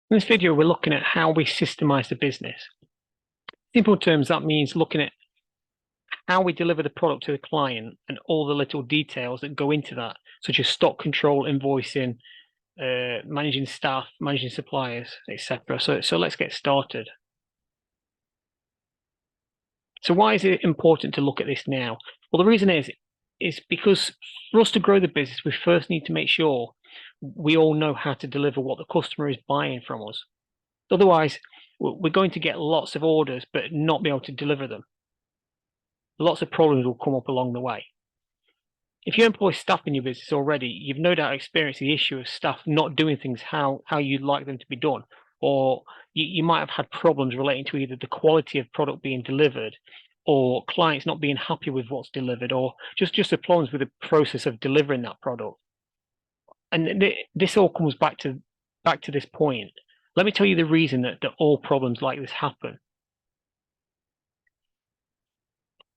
In this video, we're looking at how we systemize the business. In simple terms, that means looking at how we deliver the product to the client and all the little details that go into that, such as stock control, invoicing, managing staff, managing suppliers, etc. So let's get started. So why is it important to look at this now? Well, the reason is because for us to grow the business, we first need to make sure we all know how to deliver what the customer is buying from us. Otherwise, we're going to get lots of orders, but not be able to deliver them. Lots of problems will come up along the way. If you employ staff in your business already, you've no doubt experienced the issue of staff not doing things how you'd like them to be done, or you might have had problems relating to either the quality of product being delivered, or clients not being happy with what's delivered, or just the problems with the process of delivering that product. And this all comes back to this point. Let me tell you the reason that all problems like this happen.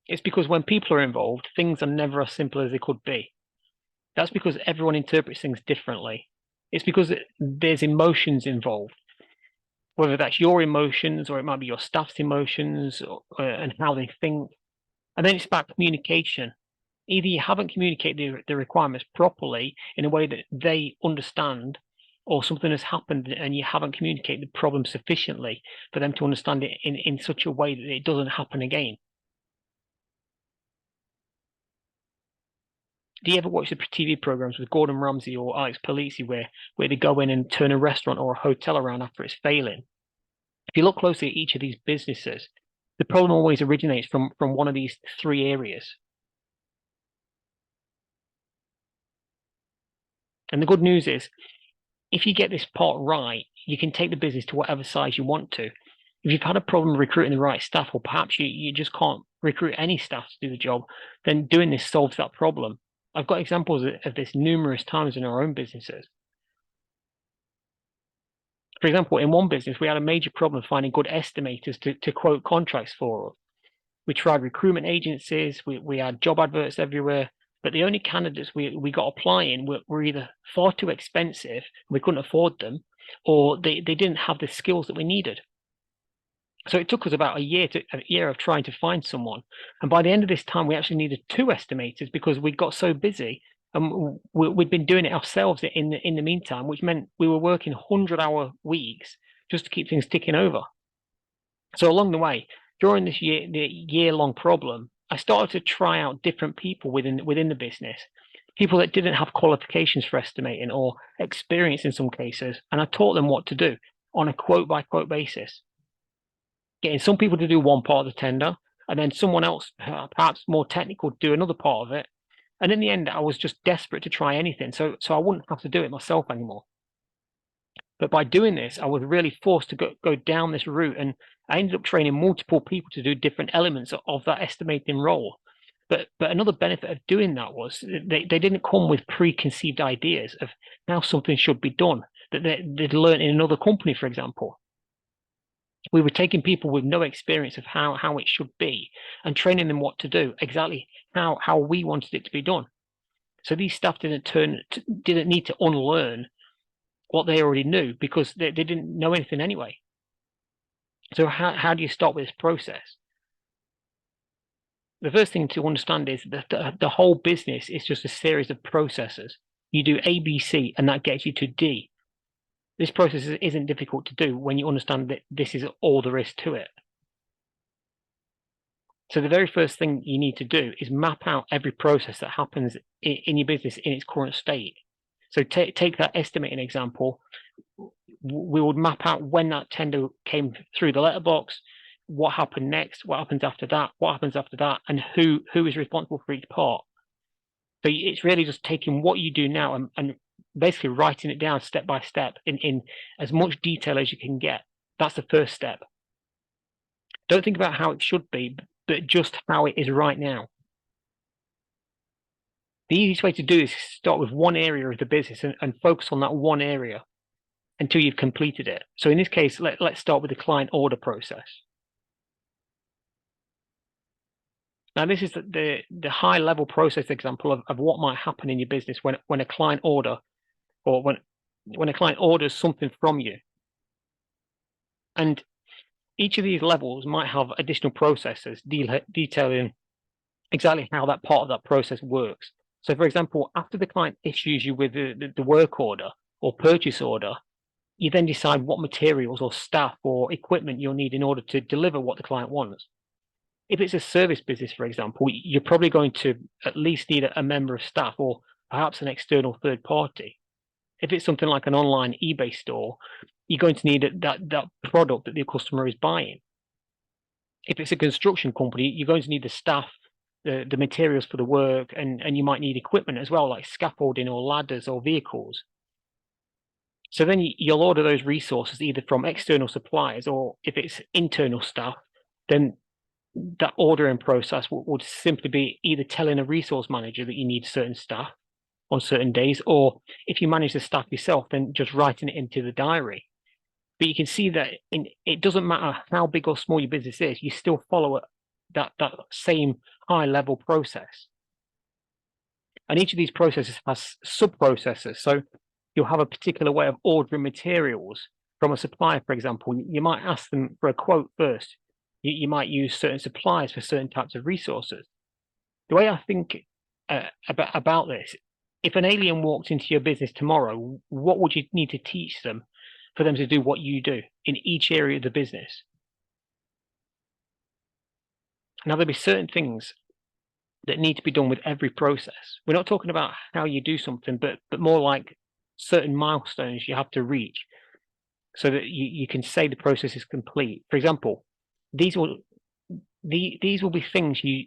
It's because when people are involved, things are never as simple as they could be. That's because everyone interprets things differently. It's because there's emotions involved, whether that's your emotions or it might be your staff's emotions and how they think. And then it's about communication. Either you haven't communicated the requirements properly in a way that they understand, or something has happened and you haven't communicated the problem sufficiently for them to understand it in such a way that it doesn't happen again. Do you ever watch the TV programs with Gordon Ramsay or Alex Polisi where they go in and turn a restaurant or a hotel around after it's failing? If you look closely at each of these businesses, the problem always originates from one of these three areas. And the good news is, if you get this part right, you can take the business to whatever size you want to. If you've had a problem recruiting the right staff, or perhaps you just can't recruit any staff to do the job, then doing this solves that problem. I've got examples of this numerous times in our own businesses. For example, in one business, we had a major problem finding good estimators to quote contracts for us. We tried recruitment agencies, we had job adverts everywhere, but the only candidates we got applying were either far too expensive, we couldn't afford them, or they didn't have the skills that we needed. So it took us about a year of trying to find someone. And by the end of this time, we actually needed 2 estimators because we got so busy. And we'd been doing it ourselves in the meantime, which meant we were working 100-hour weeks just to keep things ticking over. So along the way, during the year-long problem, I started to try out different people within the business, people that didn't have qualifications for estimating or experience in some cases, and I taught them what to do on a quote-by-quote basis. Getting some people to do one part of the tender, and then someone else, perhaps more technical, do another part of it. And in the end, I was just desperate to try anything, so I wouldn't have to do it myself anymore. But by doing this, I was really forced to go down this route, and I ended up training multiple people to do different elements of that estimating role. But another benefit of doing that was they didn't come with preconceived ideas of how something should be done that they'd learned in another company, for example. We were taking people with no experience of how it should be and training them what to do, exactly how we wanted it to be done. So these staff didn't need to unlearn what they already knew because they didn't know anything anyway. So how do you start with this process? The first thing to understand is that the whole business is just a series of processes. You do A, B, C, and that gets you to D. This process isn't difficult to do when you understand that this is all there is to it. So the very first thing you need to do is map out every process that happens in your business in its current state. So take that estimating example. We would map out when that tender came through the letterbox, what happened next, what happens after that, what happens after that, and who is responsible for each part. So it's really just taking what you do now and basically writing it down step by step in as much detail as you can get. That's the first step. Don't think about how it should be, but just how it is right now. The easiest way to do this is start with one area of the business and focus on that one area until you've completed it. So in this case, let's start with the client order process. Now, this is the high level process example of what might happen in your business when a client order or when a client orders something from you. And each of these levels might have additional processes detailing exactly how that part of that process works. So, for example, after the client issues you with the work order or purchase order, you then decide what materials or staff or equipment you'll need in order to deliver what the client wants. If it's a service business, for example, you're probably going to at least need a member of staff or perhaps an external third party. If it's something like an online eBay store, you're going to need that product that the customer is buying. If it's a construction company, you're going to need the staff, the materials for the work, and you might need equipment as well, like scaffolding or ladders or vehicles. So then you'll order those resources either from external suppliers, or if it's internal staff, then that ordering process would simply be either telling a resource manager that you need certain staff on certain days, or if you manage the staff yourself, then just writing it into the diary. But you can see that it doesn't matter how big or small your business is, you still follow that same high level process. And each of these processes has sub-processes. So you'll have a particular way of ordering materials from a supplier, for example. You might ask them for a quote first. You might use certain suppliers for certain types of resources. The way I think about this, if an alien walked into your business tomorrow, what would you need to teach them for them to do what you do in each area of the business? Now, there'll be certain things that need to be done with every process. We're not talking about how you do something, but more like certain milestones you have to reach so that you can say the process is complete. For example, these will be things you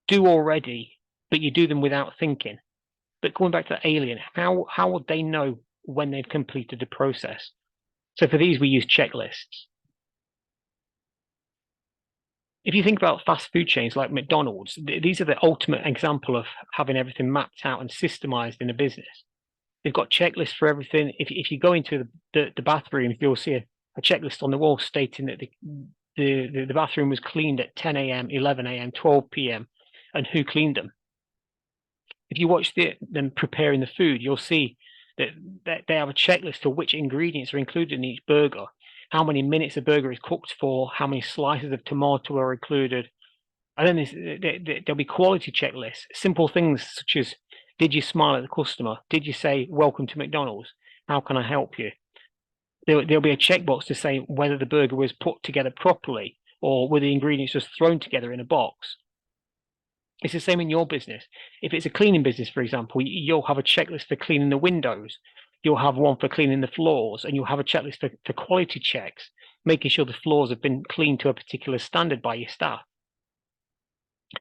do already, but you do them without thinking. But going back to the alien, how would they know when they've completed the process? So for these, we use checklists. If you think about fast food chains like McDonald's, these are the ultimate example of having everything mapped out and systemized in a business. They've got checklists for everything. If you go into the bathrooms, you'll see a checklist on the wall stating that the bathroom was cleaned at 10 a.m., 11 a.m., 12 p.m., and who cleaned them. If you watch them preparing the food, you'll see that they have a checklist for which ingredients are included in each burger, how many minutes a burger is cooked for, how many slices of tomato are included. And then there'll be quality checklists, simple things such as, did you smile at the customer? Did you say, welcome to McDonald's? How can I help you? There'll be a checkbox to say whether the burger was put together properly or were the ingredients just thrown together in a box. It's the same in your business. If it's a cleaning business, for example, you'll have a checklist for cleaning the windows. You'll have one for cleaning the floors, and you'll have a checklist for quality checks, making sure the floors have been cleaned to a particular standard by your staff.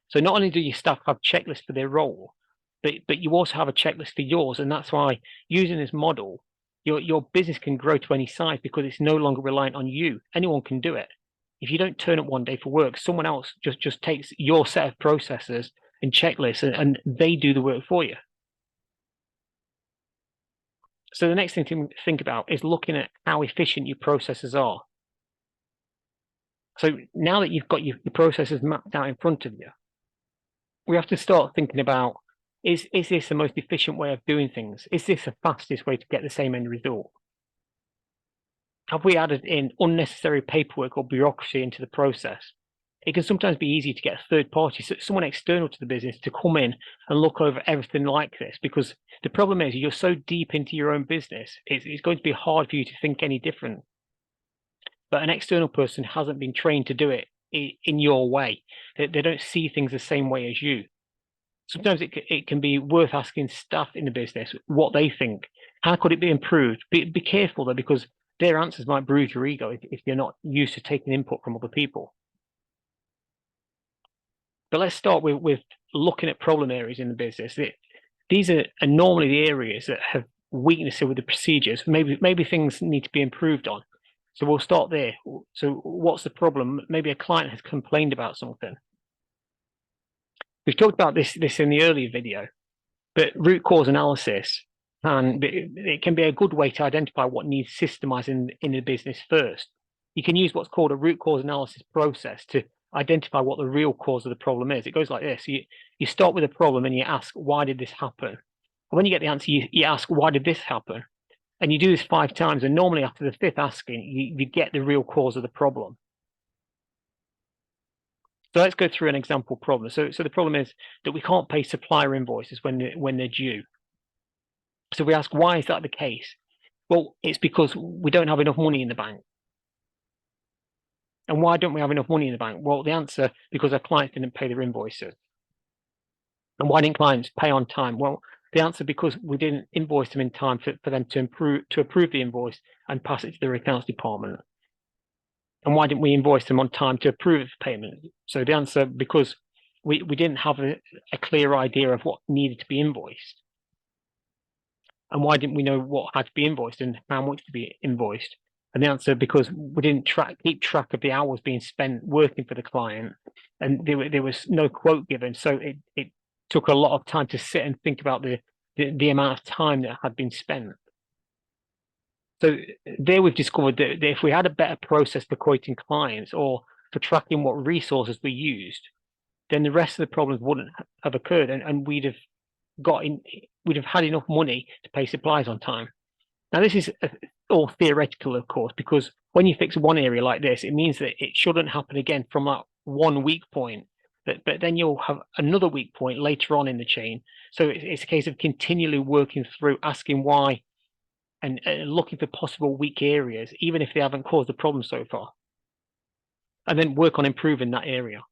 So not only do your staff have checklists for their role, but you also have a checklist for yours. And that's why using this model, your business can grow to any size because it's no longer reliant on you. Anyone can do it. If you don't turn up one day for work, someone else just takes your set of processes and checklists and they do the work for you. So the next thing to think about is looking at how efficient your processes are. So now that you've got your processes mapped out in front of you, we have to start thinking about, is this the most efficient way of doing things? Is this the fastest way to get the same end result? Have we added in unnecessary paperwork or bureaucracy into the process? It can sometimes be easy to get a third party, someone external to the business, to come in and look over everything like this, because the problem is you're so deep into your own business, it's going to be hard for you to think any different. But an external person hasn't been trained to do it in your way. They don't see things the same way as you. Sometimes it can be worth asking staff in the business what they think. How could it be improved? Be careful though, because their answers might bruise your ego if you're not used to taking input from other people. But let's start with looking at problem areas in the business. These are normally the areas that have weaknesses with the procedures. Maybe things need to be improved on. So we'll start there. So what's the problem? Maybe a client has complained about something. We've talked about this in the earlier video, but root cause analysis, and it can be a good way to identify what needs systemizing in the business first. You can use what's called a root cause analysis process to identify what the real cause of the problem is. It goes like this. You start with a problem and you ask, why did this happen? And when you get the answer, you ask, why did this happen? And you do this 5 times, and normally after the 5th asking, you get the real cause of the problem. So let's go through an example problem. So the problem is that we can't pay supplier invoices when they're due. So we ask, why is that the case? Well, it's because we don't have enough money in the bank. And why don't we have enough money in the bank? Well, the answer, because our clients didn't pay their invoices. And why didn't clients pay on time? Well, the answer, because we didn't invoice them in time for them to approve the invoice and pass it to their accounts department. And why didn't we invoice them on time to approve the payment? So the answer, because we didn't have a clear idea of what needed to be invoiced. And why didn't we know what had to be invoiced and how much to be invoiced? And the answer, because we didn't keep track of the hours being spent working for the client, and there was no quote given. So it took a lot of time to sit and think about the amount of time that had been spent. So there we've discovered that if we had a better process for quoting clients or for tracking what resources we used, then the rest of the problems wouldn't have occurred, and we'd have had enough money to pay suppliers on time. Now, this is all theoretical, of course, because when you fix one area like this, it means that it shouldn't happen again from that one weak point. But then you'll have another weak point later on in the chain. So it's a case of continually working through, asking why, and looking for possible weak areas, even if they haven't caused the problem so far, and then work on improving that area.